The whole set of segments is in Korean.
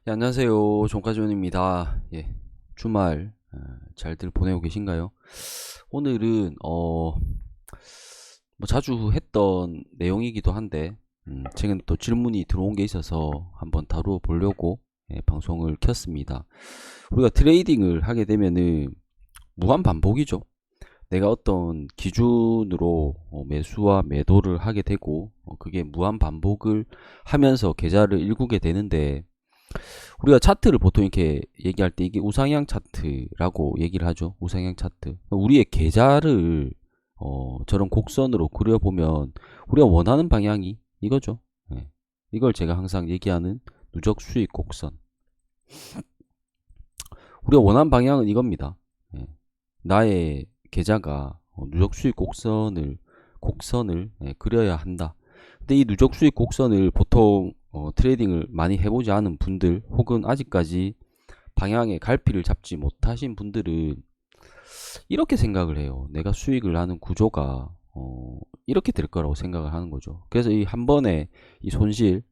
네, 안녕하세요. 종가지원입니다. 예, 주말 잘들 보내고 계신가요? 오늘은 뭐 자주 했던 내용이기도 한데 최근 또 질문이 들어온 게 있어서 한번 다루어 보려고 방송을 켰습니다. 우리가 트레이딩을 하게 되면은 무한 반복이죠. 내가 어떤 기준으로 매수와 매도를 하게 되고 그게 무한 반복을 하면서 계좌를 일구게 되는데, 우리가 차트를 보통 이렇게 얘기할 때 이게 우상향 차트라고 얘기를 하죠. 우상향 차트. 우리의 계좌를 저런 곡선으로 그려보면 우리가 원하는 방향이 이거죠. 예. 이걸 제가 항상 얘기하는 누적 수익 곡선. 우리가 원하는 방향은 이겁니다. 예. 나의 계좌가 누적 수익 곡선을 그려야 한다. 근데 이 누적 수익 곡선을 보통 트레이딩을 많이 해보지 않은 분들, 혹은 아직까지 방향의 갈피를 잡지 못하신 분들은 이렇게 생각을 해요. 내가 수익을 하는 구조가 이렇게 될 거라고 생각을 하는 거죠. 그래서 이 한 번에 이 손실,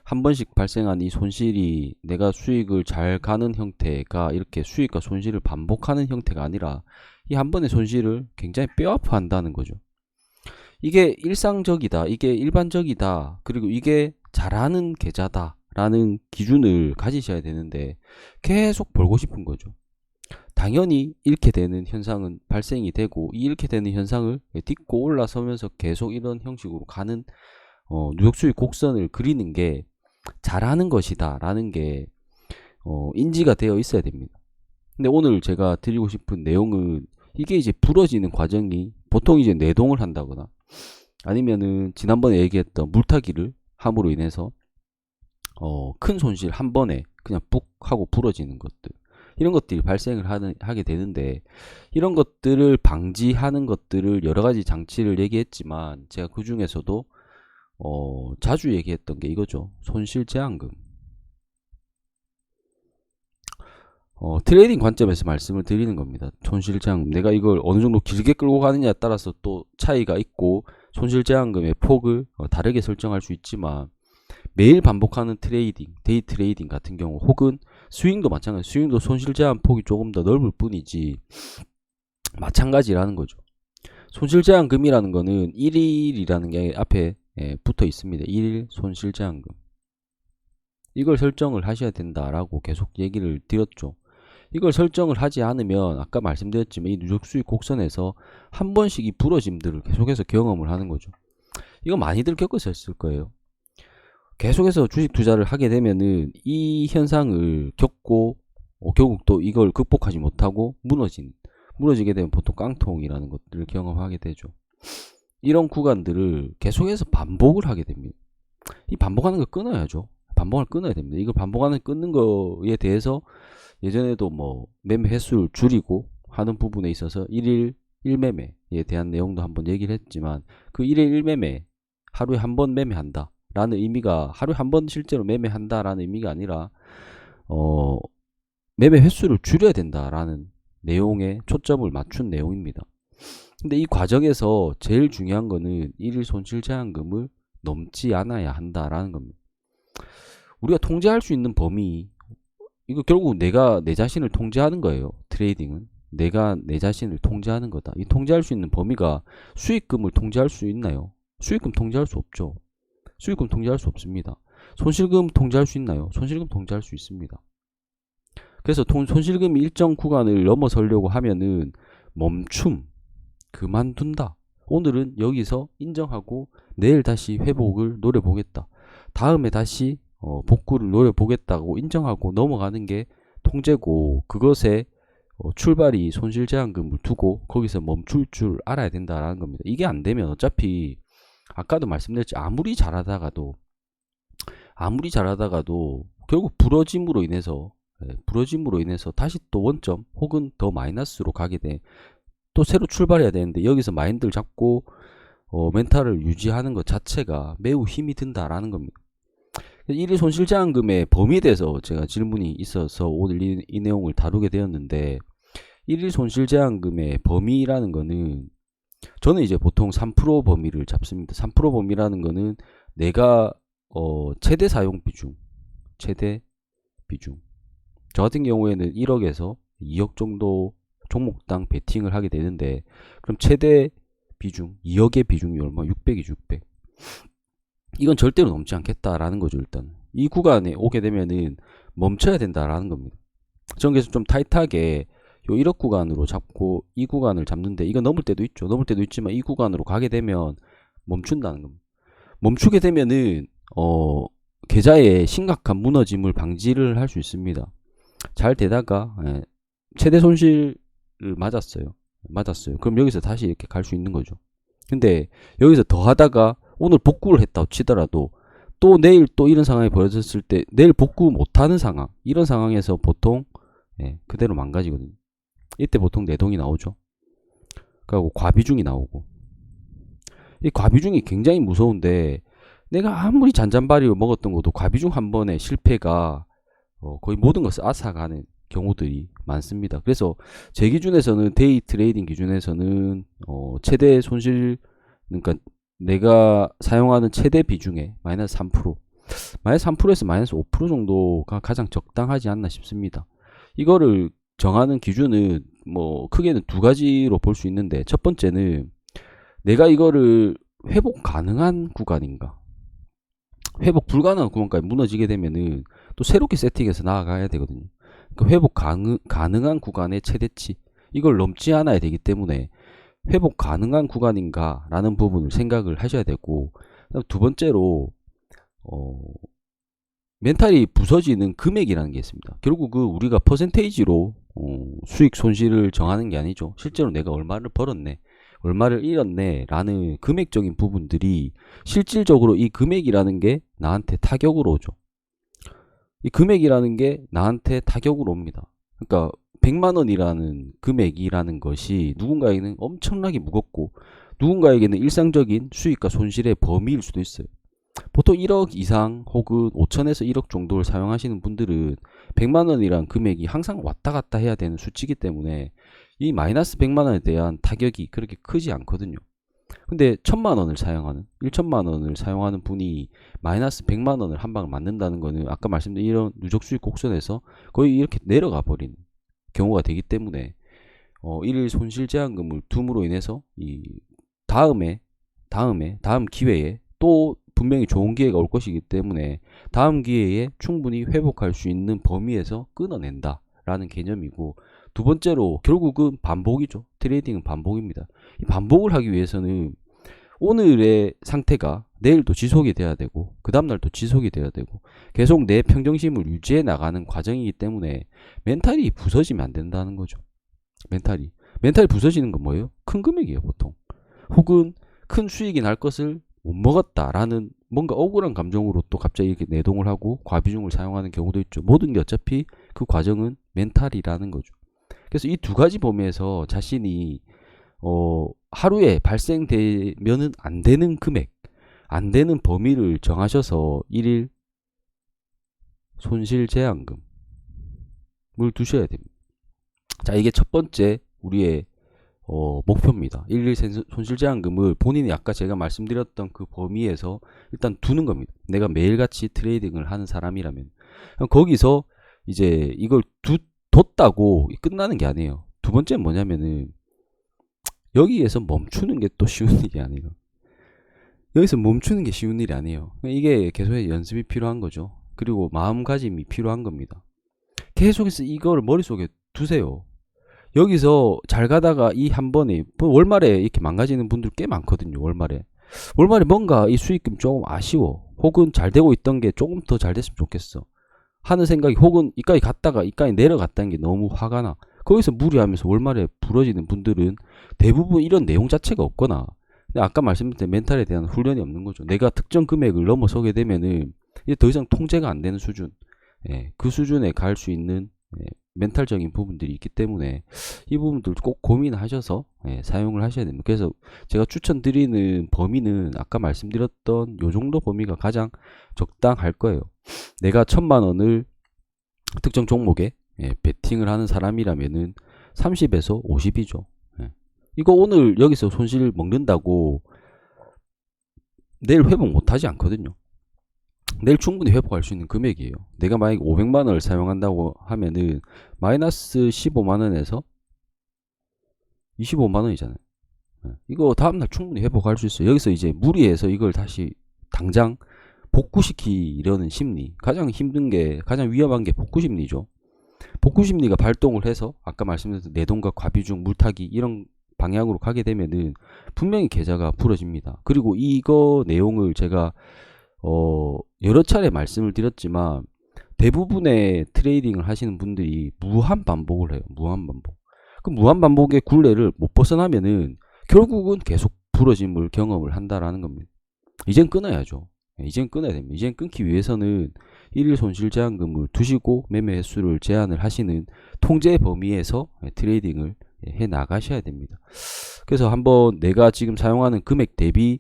한 번씩 발생한 이 손실이 내가 수익을 잘 가는 형태가 이렇게 수익과 손실을 반복하는 형태가 아니라 이 한 번의 손실을 굉장히 뼈아파한다는 거죠. 이게 일상적이다, 이게 일반적이다, 그리고 이게 잘하는 계좌다 라는 기준을 가지셔야 되는데 계속 벌고 싶은 거죠. 당연히 잃게 되는 현상은 발생이 되고, 이 잃게 되는 현상을 딛고 올라서면서 계속 이런 형식으로 가는 누적수익 곡선을 그리는 게 잘하는 것이다 라는 게 인지가 되어 있어야 됩니다. 근데 오늘 제가 드리고 싶은 내용은 이게 이제 부러지는 과정이 보통 이제 내동을 한다거나 아니면은 지난번에 얘기했던 물타기를 함으로 인해서 큰 손실 한 번에 그냥 푹 하고 부러지는 것들, 이런 것들이 발생을 하게 되는데, 이런 것들을 방지하는 것들을 여러 가지 장치를 얘기했지만 제가 그 중에서도 자주 얘기했던 게 이거죠. 손실 제한금. 트레이딩 관점에서 말씀을 드리는 겁니다. 손실 제한금. 내가 이걸 어느 정도 길게 끌고 가느냐에 따라서 또 차이가 있고 손실 제한금의 폭을 다르게 설정할 수 있지만, 매일 반복하는 트레이딩, 데이 트레이딩 같은 경우, 혹은 스윙도 마찬가지, 스윙도 손실 제한 폭이 조금 더 넓을 뿐이지 마찬가지라는 거죠. 손실 제한금이라는 거는 1일이라는 게 앞에 붙어 있습니다. 1일 손실 제한금. 이걸 설정을 하셔야 된다라고 계속 얘기를 드렸죠. 이걸 설정을 하지 않으면 아까 말씀드렸지만 이 누적 수익 곡선에서 한 번씩 이 부러짐들을 계속해서 경험을 하는 거죠. 이거 많이들 겪으셨을 거예요. 계속해서 주식 투자를 하게 되면은 이 현상을 겪고 결국 또 이걸 극복하지 못하고 무너지게 되면 보통 깡통이라는 것들을 경험하게 되죠. 이런 구간들을 계속해서 반복을 하게 됩니다. 이 반복하는 걸 끊어야죠. 반복을 끊어야 됩니다. 이걸 반복하는 끊는 거에 대해서 예전에도 뭐 매매 횟수를 줄이고 하는 부분에 있어서 1일 1매매에 대한 내용도 한번 얘기를 했지만, 그 1일 1매매, 하루에 한 번 매매한다 라는 의미가 하루에 한 번 실제로 매매한다 라는 의미가 아니라 매매 횟수를 줄여야 된다라는 내용에 초점을 맞춘 내용입니다. 근데 이 과정에서 제일 중요한 거는 1일 손실 제한금을 넘지 않아야 한다라는 겁니다. 우리가 통제할 수 있는 범위, 이거 결국 내가 내 자신을 통제하는 거예요. 트레이딩은 내가 내 자신을 통제하는 거다. 이 통제할 수 있는 범위가, 수익금을 통제할 수 있나요? 수익금 통제할 수 없죠. 수익금 통제할 수 없습니다. 손실금 통제할 수 있나요? 손실금 통제할 수 있습니다. 그래서 손실금이 일정 구간을 넘어서려고 하면은 멈춤, 그만둔다. 오늘은 여기서 인정하고 내일 다시 회복을 노려보겠다. 다음에 다시 복구를 노려보겠다고 인정하고 넘어가는 게 통제고, 그것에 출발이 손실 제한금을 두고 거기서 멈출 줄 알아야 된다라는 겁니다. 이게 안 되면 어차피 아까도 말씀드렸지, 아무리 잘하다가도 결국 부러짐으로 인해서 다시 또 원점 혹은 더 마이너스로 가게 돼. 또 새로 출발해야 되는데 여기서 마인드를 잡고 멘탈을 유지하는 것 자체가 매우 힘이 든다라는 겁니다. 1일 손실제한금의 범위에 대해서 제가 질문이 있어서 오늘 이 내용을 다루게 되었는데, 1일 손실제한금의 범위라는 거는 저는 이제 보통 3% 범위를 잡습니다. 3% 범위라는 거는 내가 최대 비중. 저 같은 경우에는 1억에서 2억 정도 종목당 베팅을 하게 되는데, 그럼 최대 비중 2억의 비중이 얼마? 600이죠. 600. 이건 절대로 넘지 않겠다라는 거죠. 일단 이 구간에 오게 되면은 멈춰야 된다라는 겁니다. 저는 그래서 좀 타이트하게 요 1억 구간으로 잡고 이 구간을 잡는데, 이거 넘을 때도 있죠. 넘을 때도 있지만 이 구간으로 가게 되면 멈춘다는 겁니다. 멈추게 되면은 계좌의 심각한 무너짐을 방지를 할 수 있습니다. 잘 되다가 최대 손실을 맞았어요. 그럼 여기서 다시 이렇게 갈 수 있는 거죠. 근데 여기서 더 하다가 오늘 복구를 했다고 치더라도 또 내일 또 이런 상황이 벌어졌을 때 내일 복구 못하는 상황, 이런 상황에서 보통 그대로 망가지거든요. 이때 보통 내동이 나오죠. 그리고 과비중이 나오고, 이 과비중이 굉장히 무서운데, 내가 아무리 잔잔바리로 먹었던 것도 과비중 한 번의 실패가 거의 모든 것을 앗아가는 경우들이 많습니다. 그래서 제 기준에서는, 데이 트레이딩 기준에서는 최대 손실, 그러니까 내가 사용하는 최대 비중의 마이너스 3%, 마이너스 3%에서 마이너스 5% 정도가 가장 적당하지 않나 싶습니다. 이거를 정하는 기준은 뭐 크게는 두 가지로 볼 수 있는데, 첫 번째는 내가 이거를 회복 가능한 구간인가, 회복 불가능한 구간까지 무너지게 되면은 또 새롭게 세팅해서 나아가야 되거든요. 그러니까 회복 가능한 구간의 최대치, 이걸 넘지 않아야 되기 때문에 회복 가능한 구간인가 라는 부분을 생각을 하셔야 되고, 두 번째로 멘탈이 부서지는 금액이라는 게 있습니다. 결국 우리가 퍼센테이지로 수익 손실을 정하는 게 아니죠. 실제로 내가 얼마를 벌었네, 얼마를 잃었네 라는 금액적인 부분들이 실질적으로 이 금액이라는 게 나한테 타격으로 오죠. 이 금액이라는 게 나한테 타격으로 옵니다. 그러니까 100만원이라는 금액이라는 것이 누군가에게는 엄청나게 무겁고, 누군가에게는 일상적인 수익과 손실의 범위일 수도 있어요. 보통 1억 이상 혹은 5천에서 1억 정도를 사용하시는 분들은 100만원이란 금액이 항상 왔다 갔다 해야 되는 수치이기 때문에 이 마이너스 100만원에 대한 타격이 그렇게 크지 않거든요. 근데 1000만원을 사용하는, 1000만원을 사용하는 분이 마이너스 100만원을 한 방을 맞는다는 거는 아까 말씀드린 이런 누적 수익 곡선에서 거의 이렇게 내려가 버리는 경우가 되기 때문에 일일 손실 제한금을 둠으로 인해서 이 다음 기회에 또 분명히 좋은 기회가 올 것이기 때문에 다음 기회에 충분히 회복할 수 있는 범위에서 끊어낸다 라는 개념이고, 두 번째로 결국은 반복이죠. 트레이딩은 반복입니다. 이 반복을 하기 위해서는 오늘의 상태가 내일도 지속이 돼야 되고, 그 다음날도 지속이 돼야 되고, 계속 내 평정심을 유지해 나가는 과정이기 때문에 멘탈이 부서지면 안 된다는 거죠. 멘탈이 부서지는 건 뭐예요? 큰 금액이에요, 보통. 혹은 큰 수익이 날 것을 못 먹었다라는 뭔가 억울한 감정으로 또 갑자기 이렇게 내동을 하고 과비중을 사용하는 경우도 있죠. 모든 게 어차피 그 과정은 멘탈이라는 거죠. 그래서 이 두 가지 범위에서 자신이 하루에 발생되면은 안 되는 금액, 안 되는 범위를 정하셔서 일일 손실 제한금을 두셔야 됩니다. 자, 이게 첫 번째 우리의 목표입니다. 일일 손실 제한금을 본인이 아까 제가 말씀드렸던 그 범위에서 일단 두는 겁니다. 내가 매일같이 트레이딩을 하는 사람이라면. 거기서 이제 이걸 뒀다고 끝나는 게 아니에요. 두 번째는 뭐냐면은, 여기에서 멈추는 게 또 쉬운 일이 아니에요. 여기서 멈추는 게 쉬운 일이 아니에요. 이게 계속해서 연습이 필요한 거죠. 그리고 마음가짐이 필요한 겁니다. 계속해서 이걸 머릿속에 두세요. 여기서 잘 가다가 이 한 번에 월말에 이렇게 망가지는 분들 꽤 많거든요. 월말에 뭔가 이 수익금 조금 아쉬워, 혹은 잘 되고 있던 게 조금 더 잘 됐으면 좋겠어 하는 생각이, 혹은 이까지 갔다가 이까지 내려갔다는 게 너무 화가 나, 거기서 무리하면서 월말에 부러지는 분들은 대부분 이런 내용 자체가 없거나, 아까 말씀드린 멘탈에 대한 훈련이 없는 거죠. 내가 특정 금액을 넘어서게 되면은 이제 더 이상 통제가 안 되는 수준, 그 수준에 갈 수 있는 멘탈적인 부분들이 있기 때문에 이 부분들 꼭 고민하셔서 사용을 하셔야 됩니다. 그래서 제가 추천드리는 범위는 아까 말씀드렸던 요 정도 범위가 가장 적당할 거예요. 내가 1000만원을 특정 종목에 베팅을 하는 사람이라면은 30에서 50이죠. 이거 오늘 여기서 손실 먹는다고 내일 회복 못하지 않거든요. 내일 충분히 회복할 수 있는 금액이에요. 내가 만약에 500만 원을 사용한다고 하면은 마이너스 15만 원에서 25만 원이잖아요. 이거 다음날 충분히 회복할 수 있어요. 여기서 이제 무리해서 이걸 다시 당장 복구시키려는 심리, 가장 힘든 게, 가장 위험한 게 복구 심리죠. 복구 심리가 발동을 해서 아까 말씀드린 내돈과 과비중, 물타기 이런 방향으로 가게 되면은 분명히 계좌가 부러집니다. 그리고 이거 내용을 제가 여러 차례 말씀을 드렸지만 대부분의 트레이딩을 하시는 분들이 무한 반복을 해요. 무한 반복. 그 무한 반복의 굴레를 못 벗어나면은 결국은 계속 부러짐을 경험을 한다라는 겁니다. 이젠 끊어야죠. 이젠 끊어야 됩니다. 이젠 끊기 위해서는 일일 손실 제한금을 두시고 매매 횟수를 제한을 하시는 통제 범위에서 트레이딩을 해 나가셔야 됩니다. 그래서 한번 내가 지금 사용하는 금액 대비,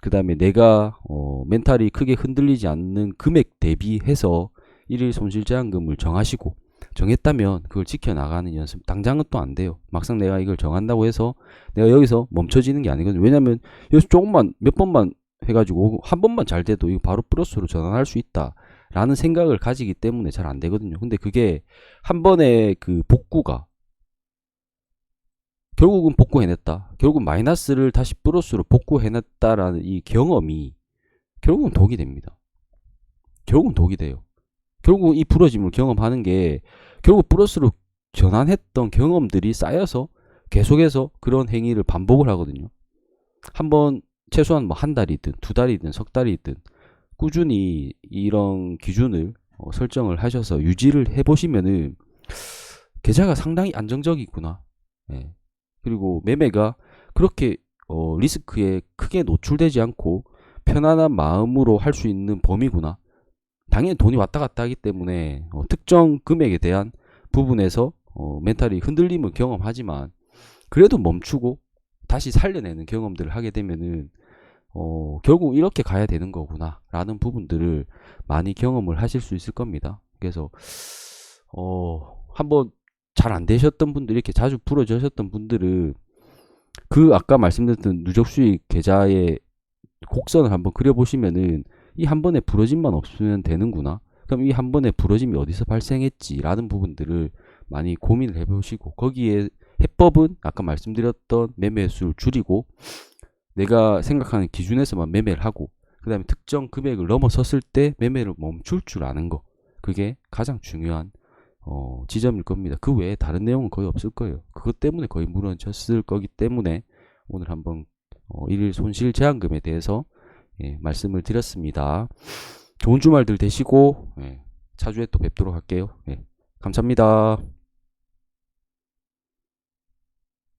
그 다음에 내가 멘탈이 크게 흔들리지 않는 금액 대비해서 일일 손실 제한금을 정하시고, 정했다면 그걸 지켜나가는 연습. 당장은 또 안 돼요. 막상 내가 이걸 정한다고 해서 내가 여기서 멈춰지는 게 아니거든요. 왜냐면 여기서 조금만, 몇 번만 해가지고 한 번만 잘 돼도 이거 바로 플러스로 전환할 수 있다 라는 생각을 가지기 때문에 잘 안 되거든요. 근데 그게 한 번의 그 복구가 결국은 복구해냈다, 결국은 마이너스를 다시 플러스로 복구해냈다라는 이 경험이 결국은 독이 됩니다. 결국은 독이 돼요. 결국 이 부러짐을 경험하는 게 결국 플러스로 전환했던 경험들이 쌓여서 계속해서 그런 행위를 반복을 하거든요. 한번 최소한 뭐 한 달이든 두 달이든 석 달이든 꾸준히 이런 기준을 설정을 하셔서 유지를 해보시면은 계좌가 상당히 안정적이구나. 예. 그리고 매매가 그렇게 리스크에 크게 노출되지 않고 편안한 마음으로 할 수 있는 범위구나. 당연히 돈이 왔다 갔다 하기 때문에 특정 금액에 대한 부분에서 멘탈이 흔들림을 경험하지만 그래도 멈추고 다시 살려내는 경험들을 하게 되면은 결국 이렇게 가야 되는 거구나 라는 부분들을 많이 경험을 하실 수 있을 겁니다. 그래서 한번 잘 안 되셨던 분들, 이렇게 자주 부러지셨던 분들은 그 아까 말씀드렸던 누적 수익 계좌의 곡선을 한번 그려보시면은 이 한 번에 부러짐만 없으면 되는구나, 그럼 이 한 번에 부러짐이 어디서 발생했지 라는 부분들을 많이 고민을 해보시고, 거기에 해법은 아까 말씀드렸던 매매 횟수를 줄이고 내가 생각하는 기준에서만 매매를 하고, 그 다음에 특정 금액을 넘어섰을 때 매매를 멈출 줄 아는 거, 그게 가장 중요한 지점일 겁니다. 그 외에 다른 내용은 거의 없을 거예요. 그것 때문에 거의 무너졌을 거기 때문에 오늘 한번 일일 손실 제한금에 대해서 말씀을 드렸습니다. 좋은 주말들 되시고 차주에 또 뵙도록 할게요. 감사합니다.